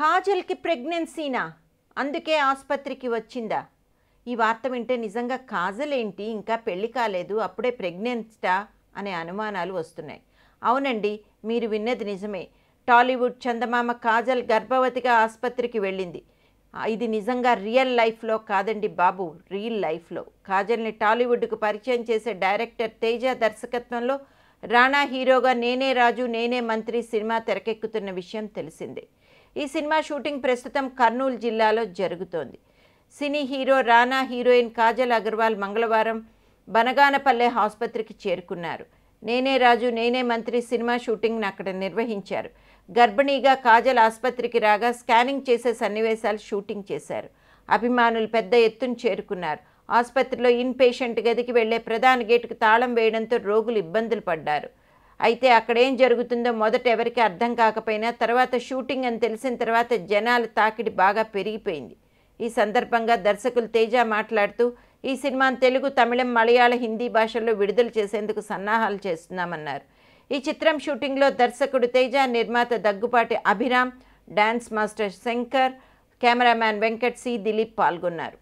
కాజల్కి ప్రెగ్నెన్సీనా? అందుకే ఆసుపత్రికి వచ్చిందా? ఈ వార్త వింటే నిజంగా కాజల్ ఏంటి ఇంకా పెళ్లి కాలేదు, అప్పుడే ప్రెగ్నెంటా అనే అనుమానాలు వస్తున్నాయి. అవునండి, మీరు విన్నది నిజమే. టాలీవుడ్ చందమామ కాజల్ గర్భవతిగా ఆసుపత్రికి వెళ్ళింది. ఇది నిజంగా రియల్ లైఫ్లో కాదండి బాబు, రియల్ లైఫ్లో. కాజల్ని టాలీవుడ్కు పరిచయం చేసే డైరెక్టర్ తేజ దర్శకత్వంలో రానా హీరోగా నేనే రాజు నేనే మంత్రి సినిమా తెరకెక్కుతున్న విషయం తెలిసిందే. ఈ సినిమా షూటింగ్ ప్రస్తుతం కర్నూలు జిల్లాలో జరుగుతోంది. సినీ హీరో రానా, హీరోయిన్ కాజల్ అగర్వాల్ మంగళవారం బనగానపల్లె ఆసుపత్రికి చేరుకున్నారు. నేనే రాజు నేనే మంత్రి సినిమా షూటింగ్ను అక్కడ నిర్వహించారు. గర్భిణీగా కాజల్ ఆసుపత్రికి రాగా స్కానింగ్ చేసే సన్నివేశాలు షూటింగ్ చేశారు. అభిమానులు పెద్ద ఎత్తున చేరుకున్నారు. ఆసుపత్రిలో ఇన్ పేషెంట్ గదికి వెళ్లే ప్రధాన గేటుకు తాళం వేయడంతో రోగులు ఇబ్బందులు పడ్డారు. అయితే అక్కడేం జరుగుతుందో మొదట ఎవరికి అర్థం కాకపోయినా తర్వాత షూటింగ్ అని తెలిసిన తర్వాత జనాల తాకిడి బాగా పెరిగిపోయింది. ఈ సందర్భంగా దర్శకులు తేజ మాట్లాడుతూ ఈ సినిమాను తెలుగు, తమిళం, మలయాళ, హిందీ భాషల్లో విడుదల చేసేందుకు సన్నాహాలు చేస్తున్నామన్నారు. ఈ చిత్రం షూటింగ్లో దర్శకుడు తేజ, నిర్మాత Daggubati Abhiram, dance master Shankar, cameraman Venkat C, Dilip పాల్గొన్నారు.